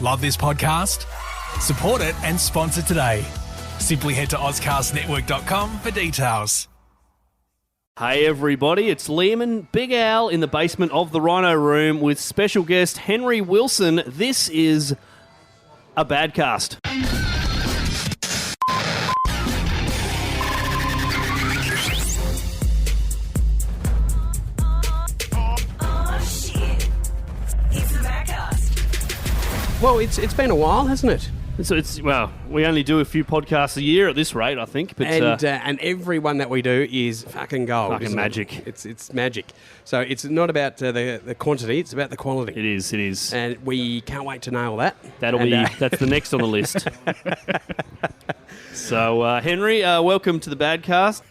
Love this podcast? Support it and sponsor today. Simply head to ozcastnetwork.com for details. Hey everybody, it's Liam and Big Al in the basement of the Rhino Room with special guest Henry Wilson. This is a Badcast. Well, it's been a while, hasn't it? So we only do a few podcasts a year at this rate, I think. But and every one that we do is fucking gold. Fucking magic. It's magic. So it's not about the quantity; it's about the quality. It is. And we can't wait to nail that. That's the next on the list. So, Henry, welcome to the Badcast.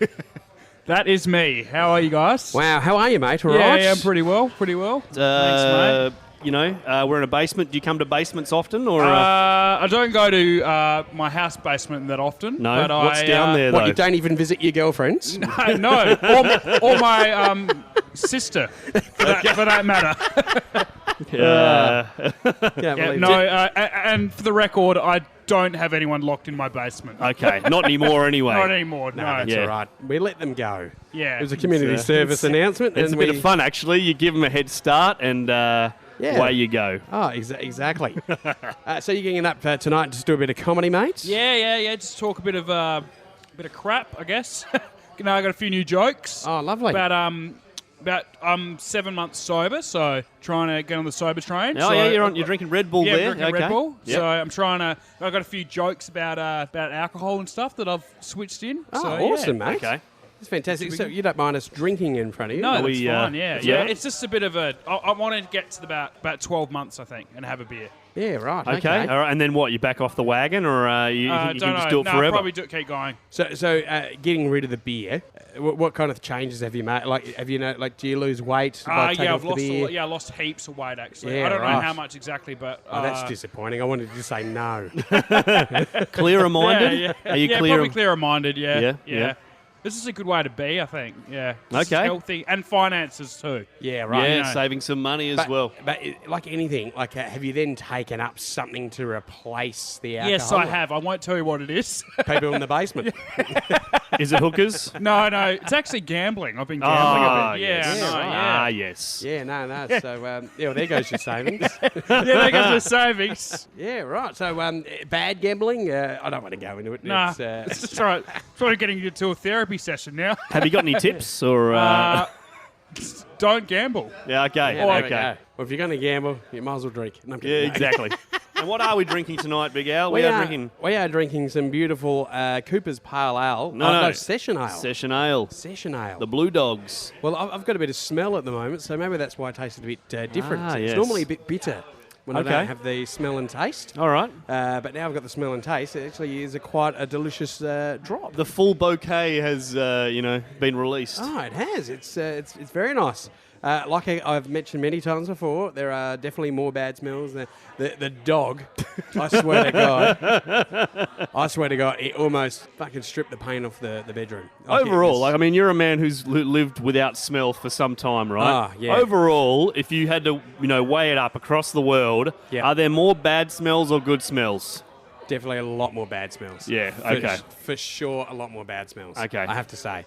That is me. How are you guys? Wow, how are you, mate? All right? Yeah, pretty well. Thanks, mate. You know, we're in a basement. Do you come to basements often, or? I don't go to my house basement that often. No. But What's down there, though? What, you don't even visit your girlfriends? No. Or my sister, for that matter. And for the record, I don't have anyone locked in my basement. Okay, not anymore anyway. Not anymore, no. That's all right. We let them go. Yeah. It was a community service announcement. It's a bit of fun, actually. You give them a head start and away you go. Oh, exactly. So you're getting up tonight to just do a bit of comedy, mate? Yeah. Just talk a bit of crap, I guess. I got a few new jokes. Oh, lovely. About 7 months sober, so trying to get on the sober train. Oh, so you're drinking Red Bull there. Yeah, drinking okay. Red Bull. Yep. So I'm trying to. I've got a few jokes about alcohol and stuff that I've switched in. Oh, so, awesome, mate. Okay. It's fantastic. So you don't mind us drinking in front of you? No, that's fine. Yeah. yeah. It's just a bit of a. I want to get to about 12 months, I think, and have a beer. Yeah, right. Okay. All right. And then what? You back off the wagon, or you can just do it forever? Probably keep going. So getting rid of the beer. What kind of changes have you made? Do you lose weight by taking off the beer? I lost heaps of weight actually. Yeah, I don't know right. how much exactly, but That's disappointing. I wanted to say no. Clearer-minded? Yeah. Are you clear? Probably clearer-minded. Yeah. This is a good way to be, I think. Yeah. Okay. Healthy and finances too. Yeah, right. Yeah, saving some money as well. But like anything, have you then taken up something to replace the alcohol? Yes, I have. I won't tell you what it is. People in the basement. Is it hookers? No. It's actually gambling. I've been gambling a bit. Yes. Yeah. Yes. Yeah, no. So, well, there goes your savings. There goes the savings. Yeah, right. So, bad gambling, I don't want to go into it. Nah, it's just right. Probably getting you to a therapy session now. Have you got any tips, or? Don't gamble. Yeah. Okay. Yeah, okay. Well, if you're going to gamble, you might as well drink. No, I'm kidding, mate. Exactly. And what are we drinking tonight, Big Al? We are drinking some beautiful Cooper's Pale Ale. No, Session Ale. Session Ale. Session Ale. The Blue Dogs. Well, I've got a bit of smell at the moment, so maybe that's why it tasted a bit different. It's yes. normally a bit bitter when I don't have the smell and taste. All right. But now I've got the smell and taste. It actually is quite a delicious drop. The full bouquet has, been released. Oh, it has. It's very nice. Like I've mentioned many times before, there are definitely more bad smells. The dog, I swear to God, it almost fucking stripped the paint off the bedroom. Overall, you're a man who's lived without smell for some time, right? Yeah. Overall, if you had to, weigh it up across the world, are there more bad smells or good smells? Definitely a lot more bad smells. Yeah, okay. For sure, a lot more bad smells. Okay. I have to say.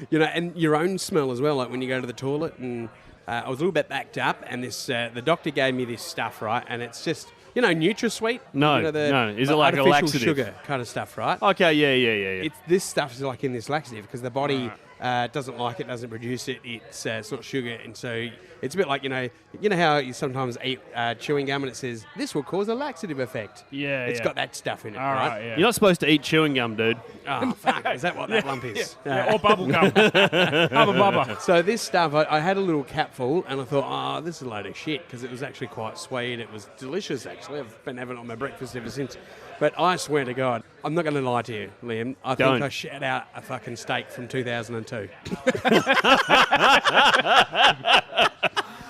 And your own smell as well, like when you go to the toilet. And I was a little bit backed up, and the doctor gave me this stuff, right? And it's just, NutraSweet. No. Is it like a artificial laxative? Sugar kind of stuff, right? Okay, yeah. This stuff is like in this laxative because the body doesn't like it, doesn't produce it. It's not sugar, and so it's a bit like how you sometimes eat chewing gum and it says this will cause a laxative effect. Yeah, it's got that stuff in it, All right? Yeah. You're not supposed to eat chewing gum, dude. Oh fuck! Is that what that lump is? Yeah, or bubble gum. Hubba bubba. So this stuff, I had a little capful, and I thought, this is a load of shit because it was actually quite sweet. It was delicious, actually. I've been having it on my breakfast ever since. But I swear to God, I'm not going to lie to you, Liam. I think I shat out a fucking steak from 2002.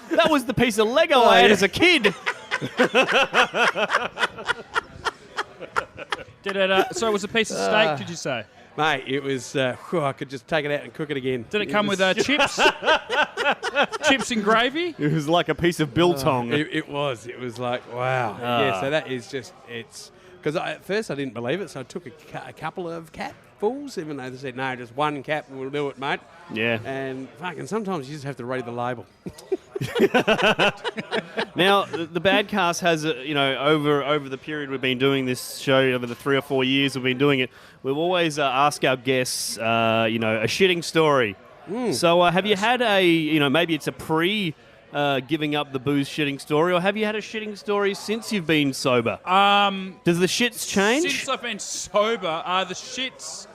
That was the piece of Lego I had as a kid. Did it? So it was a piece of steak, did you say? Mate, it was, I could just take it out and cook it again. Did it come with chips? Chips and gravy? It was like a piece of biltong. It was like, wow. Yeah, so that is just, it's... Because at first I didn't believe it, so I took a couple of capfuls, even though they said, no, just one cap will do it, mate. Yeah. And fucking sometimes you just have to read the label. Now, the Badcast has, over the period we've been doing this show, over the 3 or 4 years we've been doing it, we've always asked our guests, a shitting story. So have you had maybe it's a giving up the booze shitting story, or have you had a shitting story since you've been sober? Does the shits change? Since I've been sober, the shits,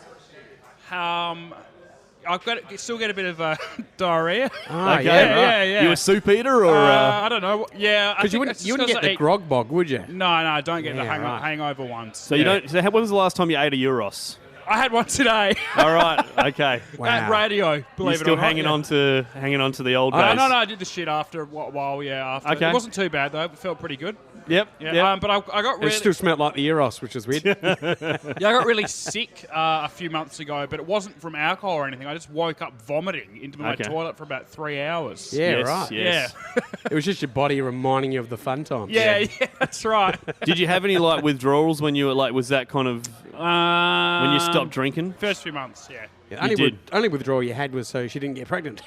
still get a bit of diarrhea. Okay, yeah. You a soup eater, or? I don't know. Yeah, Because you wouldn't get the grog bog, would you? No, I don't get the right. hangover ones. So you don't. So when was the last time you ate a Euros? I had one today. All right. Okay. Wow. At radio, believe You're still it or not. hanging on to the old days. No, I did the shit after a while. Yeah, after. Okay. It wasn't too bad though. It felt pretty good. Yep. Yeah. Yep. But I got It really, still smelled like the Eros, which is weird. I got really sick a few months ago, but it wasn't from alcohol or anything. I just woke up vomiting into my Okay. toilet for about 3 hours. Yeah, Yes, right. yes. Yeah. It was just your body reminding you of the fun times. Yeah, that's right. Did you have any withdrawals when you were was that kind of when you stopped drinking? First few months, yeah. Yeah, You did. only withdrawal you had was so she didn't get pregnant.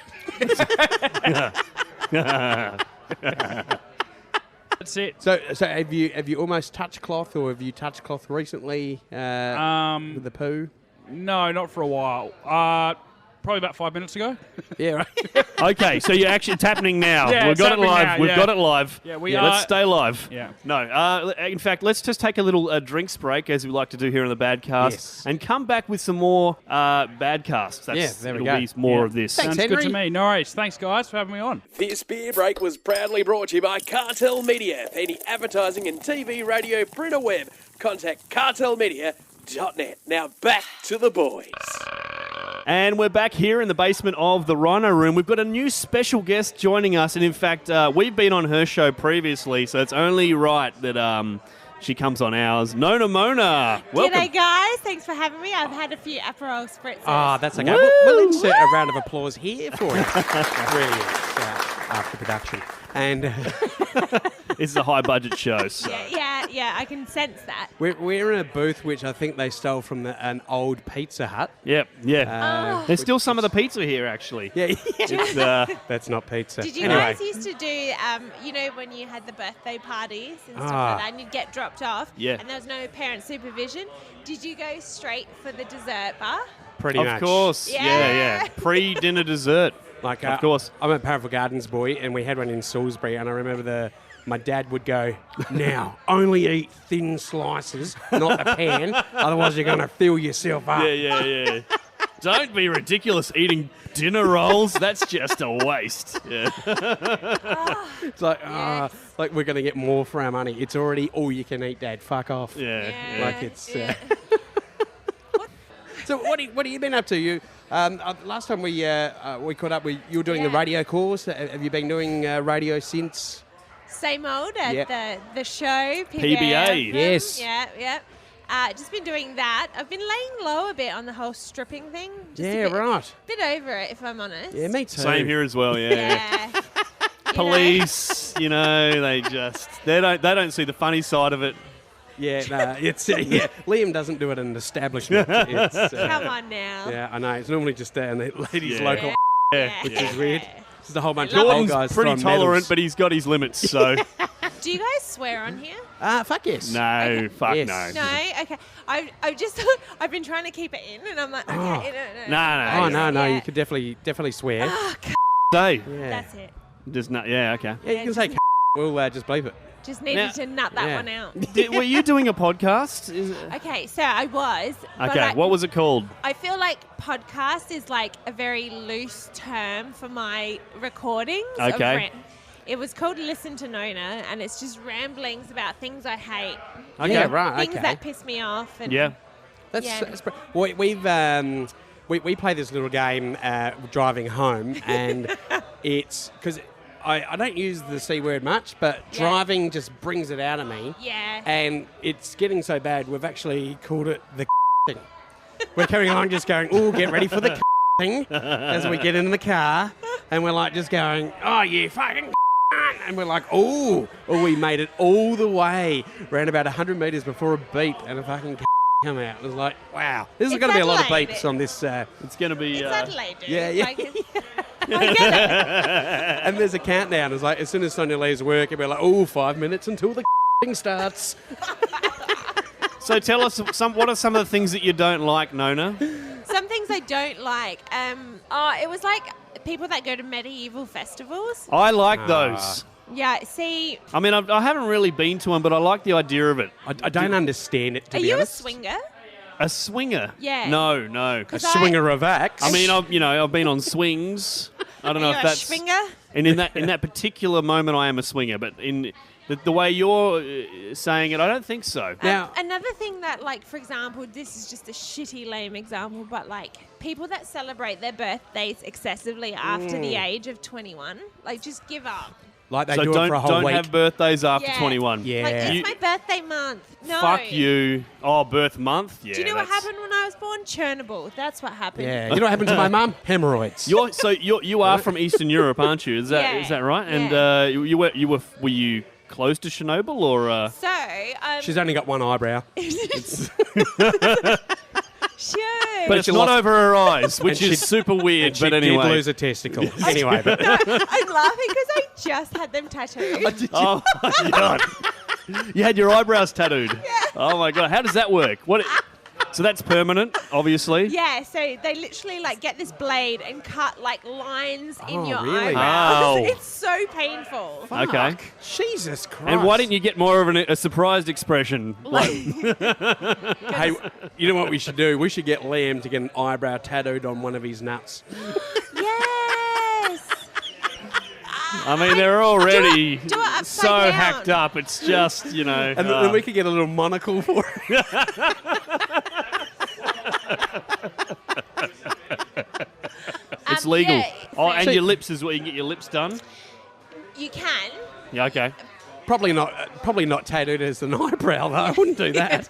That's it. So have you almost touched cloth, or have you touched cloth recently with the poo? No, not for a while. Probably about 5 minutes ago. Yeah, right. Okay, so it's happening now. Yeah, We've it's got it happening live. now, We've yeah. got it live. Yeah, we Let's are- stay live. Yeah. No, in fact, let's just take a little drinks break, as we like to do here on the Badcast, Yes. and come back with some more Badcasts. Yeah, there we it'll go. be more Yeah. of this. Thanks, Sounds good to Henry. me. No worries. Thanks, guys, for having me on. This beer break was proudly brought to you by Cartel Media. For any advertising in TV, radio, print or web, contact cartelmedia.net. Now back to the boys. And we're back here in the basement of the Rhino Room. We've got a new special guest joining us, and in fact, we've been on her show previously, so it's only right that she comes on ours. Nona Mona, welcome. G'day, guys. Thanks for having me. I've had a few Aperol spritzers. Ah, that's okay. Woo! We'll insert a round of applause here for you. Brilliant. After production. And This is a high-budget show. So. Yeah, I can sense that. we're in a booth which I think they stole from an old Pizza Hut. Yep, yeah. There's still some of the pizza here, actually. Yeah, It's, that's not pizza. Did you Anyway. guys used to do, when you had the birthday parties and stuff Ah. like that, and you'd get dropped off, Yeah. and there was no parent supervision? Did you go straight for the dessert bar? Pretty much. of course, Yeah. Pre-dinner dessert. Like, Of course. I'm a Powerful Gardens boy, and we had one in Salisbury, and I remember my dad would go, now, only eat thin slices, not the pan, otherwise you're going to fill yourself up. Yeah. Don't be ridiculous eating dinner rolls. That's just a waste. Yeah. It's like, Yes. like we're going to get more for our money. It's already all you can eat, Dad. Fuck off. Yeah. Like it's... yeah. So what have you been up to? You last time we caught up, you were doing the Yeah. radio course. Have you been doing radio since? Same old at Yep. the show, PBA. Yes. Yeah. Just been doing that. I've been laying low a bit on the whole stripping thing. Just Yeah, a bit, right. Bit over it, if I'm honest. Yeah, me too. Same here as well. Yeah. Yeah. You know? Police, they don't see the funny side of it. Yeah, no, it's Liam doesn't do it in an establishment. It's, Come on now. Yeah, I know. It's normally just in the ladies' Yeah. local, Yeah. which is weird. Just a whole bunch of Jordan's old guys pretty throwing tolerant, medals. but he's got his limits. So Do you guys swear on here? Fuck yes. no, fuck Yes. no. No? Okay. I've been trying to keep it in, and I'm like, okay, no. No. Oh no, Yeah. you could definitely swear. Say, Yeah. That's it. just not. Yeah, okay. Yeah, you can say. We'll just bleep it. Just needed Now- to nut that Yeah. one out. Were you doing a podcast? Okay, so I was. but Okay, what was it called? I feel like podcast is like a very loose term for my recordings. of Okay. It was called Listen to Nona, and it's just ramblings about things I hate, Okay. Yeah, right. things Okay. that piss me off. And Yeah. That's, Yeah. that's we play this little game driving home, and it's because I don't use the C word much, but driving just brings it out of me. Yeah. And it's getting so bad, we've actually called it the thing. We're carrying on just going, oh, get ready for the thing as we get in the car. And we're like just going, oh, you fucking and we're like, oh, we made it all the way. Ran about 100 metres before a beep and a fucking come out. It was like, wow. This is going to be a lot of beeps on this. It's going to be... It's Adelaide, dude. Yeah. Like, I get it. And there's a countdown. It's like, as soon as Sonia leaves work, it'll be like, oh, 5 minutes until the thing starts. So tell us, what are some of the things that you don't like, Nona? Some things I don't like. It was like people that go to medieval festivals. I like those. Yeah, see... I mean, I haven't really been to one, but I like the idea of it. I don't understand it, to Are be you honest. a swinger? A swinger? Yeah. No. A swinger of axe. I mean, I've been on swings. I don't know Are you if a that's... schwinger? And in that particular moment, I am a swinger. But in the way you're saying it, I don't think so. Now- Another thing that, like, for example, this is just a shitty, lame example, but, like, people that celebrate their birthdays excessively after the age of 21, like, just give up. Like they So do it for a whole don't week. have birthdays after Yeah. 21. Yeah. Like, it's You- my birthday month. No. Fuck you. Oh, birth month? Yeah. Do you know what that's- happened when I was born? Chernobyl. That's what happened. Yeah. You know what happened to my mum? Hemorrhoids. You are from Eastern Europe, aren't you? Is Yeah. that right? And Yeah. were you close to Chernobyl or? So, She's only got one eyebrow. sure. But it's she not lost- over her eyes, which And is she- super weird. She But did anyway, lose a testicle. Anyway, but I'm laughing because I just had them tattooed. oh my god, you had your eyebrows tattooed. Yeah. Oh my god, how does that work? What? So that's permanent, obviously. Yeah, so they literally like get this blade and cut like lines in Oh, your really? eyebrows. Ow. It's so painful. Okay. Fuck. Jesus Christ. And why didn't you get more of a surprised expression? Like, Hey, you know what we should do? We should get Liam to get an eyebrow tattooed on one of his nuts. Yes. I mean, they're already do it upside so down. hacked up. It's just, you know. And then we could get a little monocle for it. it's legal. Yeah, Oh, so and your lips is where you can get your lips done. you can. Yeah, okay. Probably not tattooed as an eyebrow, though. I wouldn't do that.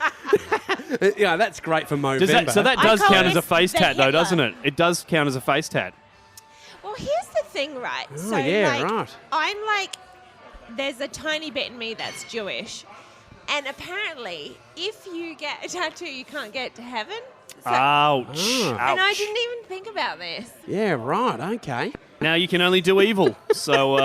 Yeah, that's great for Movember. So that I does call count as a this face the tat, though, Hitler. doesn't it? It does count as a face tat. Well, here's the thing, right? Oh, yeah, right. I'm like, there's a tiny bit in me that's Jewish. And apparently, if you get a tattoo, you can't get to heaven. So, Ouch. Oh. and I Ouch. didn't even think about this. Yeah, right. Okay. Now you can only do evil. So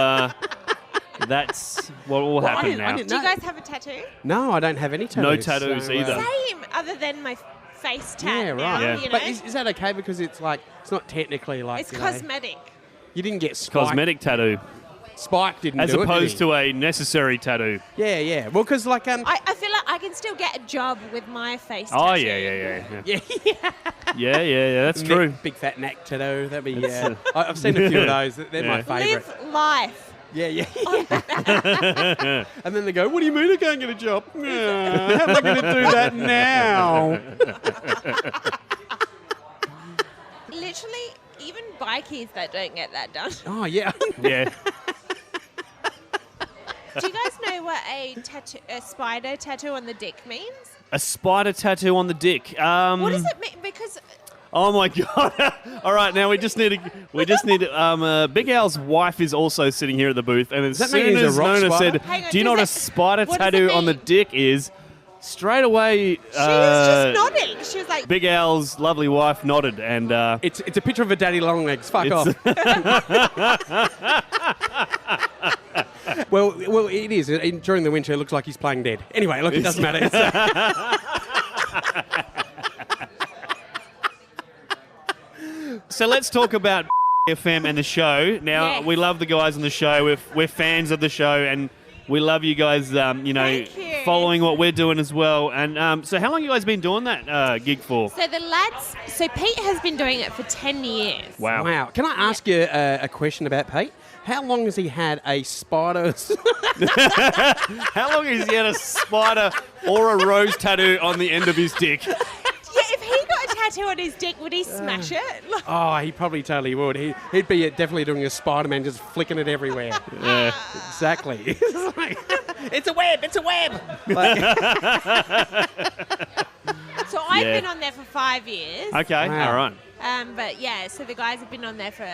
that's what will happen now. Do you guys have a tattoo? No, I don't have any tattoos. No tattoos either. Same, other than my face tat Yeah, now, right. Yeah. you know? But is that okay? Because it's like, it's not technically like, it's you know, cosmetic. you didn't get Spike. Cosmetic tattoo. Spike didn't As do it, opposed did to a necessary tattoo. he? Yeah. Well, because like, I feel like I can still get a job with my face Oh, tattoo. yeah. yeah. That's true. Big fat neck tattoo. That'd be, I've seen a few of those. They're my favourite. Live life. Yeah. And then they go, what do you mean I can't get a job? How am I going to do that now? Literally, even bikies that don't get that done. Oh, yeah. Yeah. Do you guys know what a spider tattoo on the dick means? A spider tattoo on the dick. What does it mean? Because Oh my god! All right, now we just need to. Big Al's wife is also sitting here at the booth, and as Does that mean soon he's a as rock Nona spider? said, Hang on, "Do you know what a does it- spider what does it tattoo on the mean? dick is?" Straight away, she was just nodding. She was like, Big Al's lovely wife nodded, and It's a picture of a daddy long legs. Fuck off. Well, it is. During the winter, it looks like he's playing dead. Anyway, look, it doesn't matter. So let's talk about FM and the show. Now, Yes. we love the guys on the show. We're fans of the show, and we love you guys, Thank you. following what we're doing as well. And so how long you guys been doing that gig for? so the lads, so Pete has been doing it for 10 years. Wow. Wow. Can I ask you a question about Pete? How long has he had a spider? How long has he had a spider or a rose tattoo on the end of his dick? Yeah, if he got a tattoo on his dick, would he smash it? Oh, he probably totally would. He'd be definitely doing a Spider-Man, just flicking it everywhere. Yeah. Exactly. It's like, it's a web. It's a web. Like, So I've been on there for 5 years. Okay, Wow. all right. But yeah, so the guys have been on there for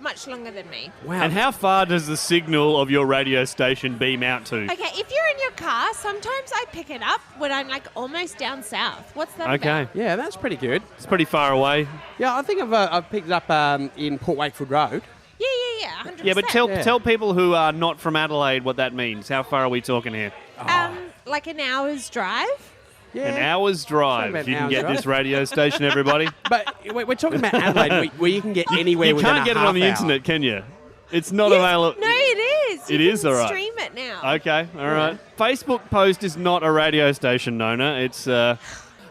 much longer than me. wow. And how far does the signal of your radio station beam out to? Okay, if you're in your car, sometimes I pick it up when I'm like almost down south. What's that Okay. about? Yeah, that's pretty good. It's pretty far away. Yeah, I think I've picked it up in Port Wakefield Road. Yeah, 100%. Yeah, but tell people who are not from Adelaide what that means. How far are we talking here? Like an hour's drive. Yeah. An hour's drive. about You an can hour's get drive. this radio station, everybody. But we're talking about Adelaide, where you can get anywhere You within can't get it on the half hour. internet, can you? It's not Yes, available. No, it is. It You is, can all right. stream it now. Okay, all right. Facebook post is not a radio station, Nona. It's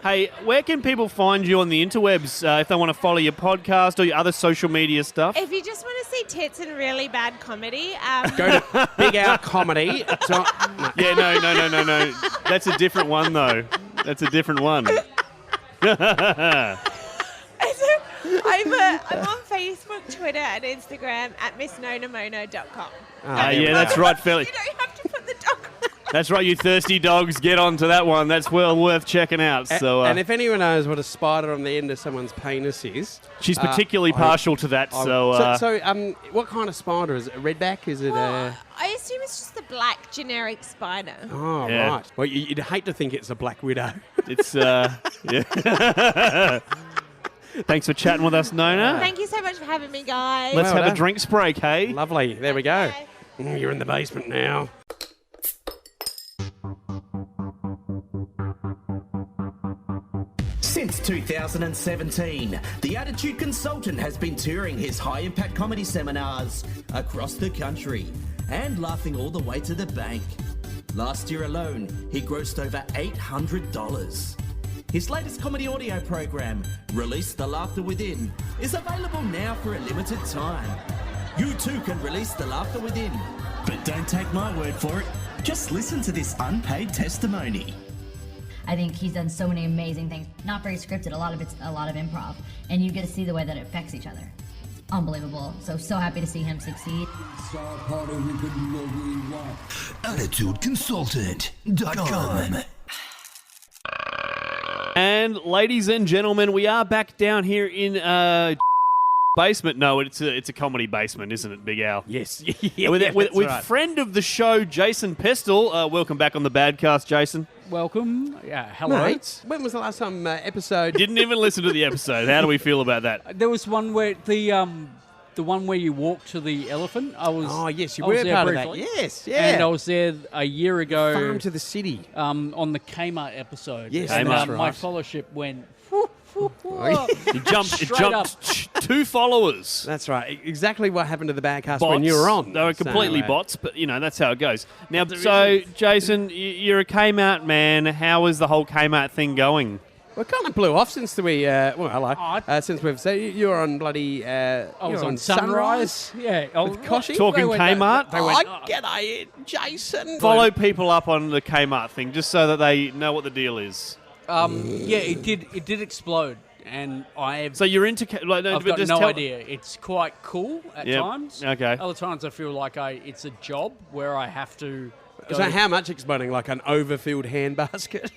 hey, where can people find you on the interwebs if they want to follow your podcast or your other social media stuff? If you just want to see tits and really bad comedy, Go to Big Out Comedy. Yeah, no. That's a different one, though. That's a different one. I'm on Facebook, Twitter, and Instagram at missnonamono.com. Yeah, that's right, Philly. You don't have to put the dog. That's right, you thirsty dogs. Get on to that one. That's well worth checking out. So, And if anyone knows what a spider on the end of someone's penis is, she's particularly partial to that. So, what kind of spider is it? A redback? Is it a? I assume it's just a black generic spider. Oh, Yeah. right. Well, you'd hate to think it's a black widow. It's yeah. Thanks for chatting with us, Nona. Thank you so much for having me, guys. Let's Well have a done. drinks break, hey? Lovely. There we go. Okay. You're in the basement now. Since 2017, the Attitude Consultant has been touring his high-impact comedy seminars across the country and laughing all the way to the bank. Last year alone, he grossed over $800. His latest comedy audio program, Release the Laughter Within, is available now for a limited time. You too can release the laughter within. But don't take my word for it. Just listen to this unpaid testimony. I think he's done so many amazing things. Not very scripted, a lot of improv. And you get to see the way that it affects each other. Unbelievable. So happy to see him succeed. AttitudeConsultant.com. And ladies and gentlemen, we are back down here in basement. No, it's a comedy basement, isn't it, Big Al? Yes. with friend of the show, Jason Pestell. Welcome back on the Badcast, Jason. Welcome. Yeah, hello. Mate, when was the last time episode? Didn't even listen to the episode. How do we feel about that? There was one where the one where you walk to the elephant. Oh, yes, you I was were there part of briefly. that. Yes, yeah. And I was there a year ago. Farm to the city. On the Kmart episode. Yes, and, that's my right. followership went. It Straight jumped 2 followers. That's right. Exactly what happened to the Badcast when you were on. They were completely So, bots, but, that's how it goes. Now, so, Jason, you're a Kmart man. How is the whole Kmart thing going? Well, it kind of blew off sinst we, since we've said you were on bloody, I was you were on Sunrise. Yeah. With Koshy. Talking Kmart? They went, g'day, Jason. Follow people up on the Kmart thing, just so that they know what the deal is. Yeah, it did explode, and So you're into... I've got no idea. It's quite cool at Yep. times. Okay. Other times I feel like it's a job where I have to... go So to- how much exploding? Like an overfilled handbasket?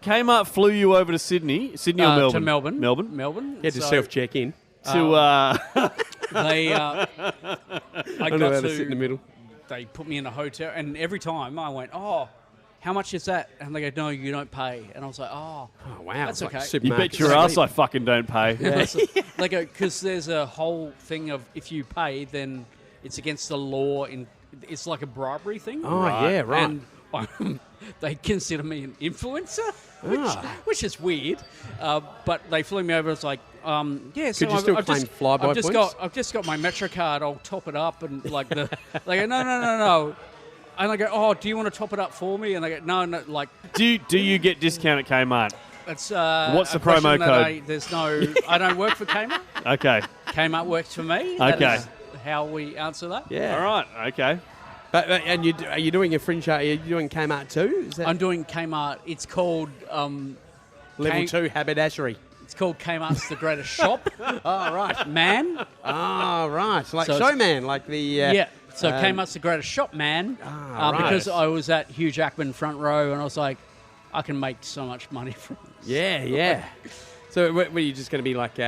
Kmart flew you over to Sydney or Melbourne? To Melbourne. Melbourne? You had to So self-check in. They, I I know got how to sit in the middle. They put me in a hotel, and every time I went, oh, how much is that? And they go, no, you don't pay. And I was like, oh, Oh, wow. That's it's like okay. You supermarket bet your ass sleep. I fucking don't pay. They go, because there's a whole thing of if you pay, then it's against the law. It's like a bribery thing. Oh, yeah, right. And they consider me an influencer, which is weird. But they flew me over. It's like, yeah. So Could you still claim flyby points? I've just got my MetroCard. I'll top it up, and like they go, no. And I go, oh, do you want to top it up for me? And they go, no, like. Do you get discount at Kmart? It's What's a the promo question that code? I don't work for Kmart. Okay. Kmart works for me. That Okay. is how we answer that. Yeah. All right. Okay. And are you doing a fringe show? Are you doing Kmart too? Is that I'm doing Kmart. It's called level 2 haberdashery? It's called Kmart's the Greatest Shop. Oh, right. Man. Oh, right. Like So Showman, like the... yeah. So Kmart's the Greatest Shop, man. right. Because I was at Hugh Jackman front row, and I was like, I can make so much money from this. Yeah. So were you just going to be like...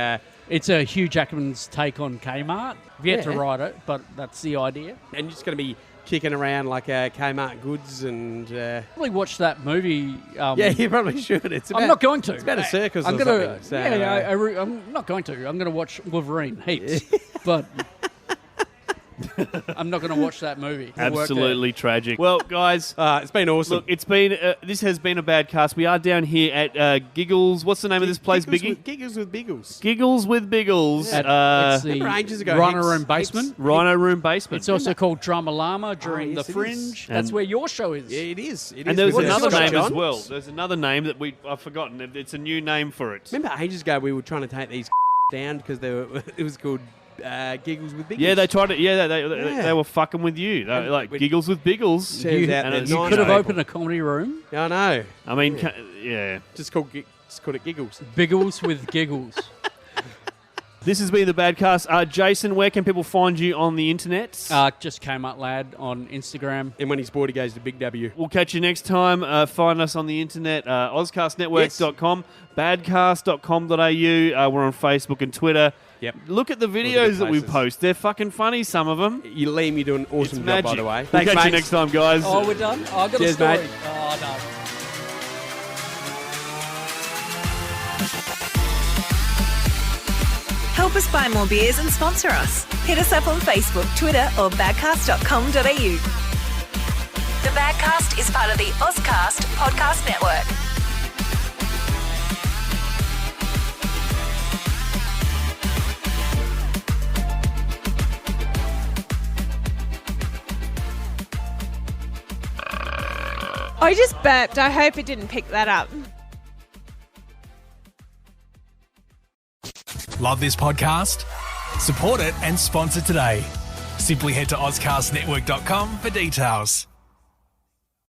It's a Hugh Jackman's take on Kmart. I've yet to Yeah. write it, but that's the idea. And you're just going to be kicking around like Kmart goods and... Probably watch that movie. yeah, you probably should. It's about, I'm not going to. It's about a circus I'm or gonna, something. So, I'm not going to. I'm going to watch Wolverine heaps, but I'm not going to watch that movie. Absolutely tragic. Well, guys, it's been awesome. look, it's been this has been a Badcast. We are down here at Giggles. What's the name of this place, Biggie? Giggles with Biggles. Giggles with Biggles. It's the Remember ages ago, Rhino heaps- Room Basement. Rhino Room Basement. It's also called Drama Llama during yes, the it Fringe. is. That's And- where your show is. Yeah, it is. It and is. there was What is another your name show, as John? well. There's another name that I've forgotten. It's a new name for it. Remember ages ago we were trying to take these down because it was called Giggles with Biggles. Yeah, they tried it. Yeah, they were fucking with you. They were like we- Giggles with Biggles. Turns out and they're it's- You nice could have people. opened a comedy room. I know. I mean, yeah. Just called it Giggles. Biggles with Giggles. This has been the Badcast. Jason, where can people find you on the internet? Just Kmart Lad on Instagram. And when he's bored, he goes to Big W. We'll catch you next time. Find us on the internet, ozcastnetwork.com, badcast.com.au. We're on Facebook and Twitter. Yep. Look at the Look at videos the that we places. post. They're fucking funny, some of them. Liam, you do an awesome job, by the way. We'll Thanks, catch you mate. next time, guys. Oh, we're done? Oh, I got Cheers, a story. mate. Oh, no. Help us buy more beers and sponsor us. Hit us up on Facebook, Twitter or badcast.com.au. The Badcast is part of the Ozcast Podcast Network. I just burped. I hope it didn't pick that up. Love this podcast? Support it and sponsor today. Simply head to ozcastnetwork.com for details.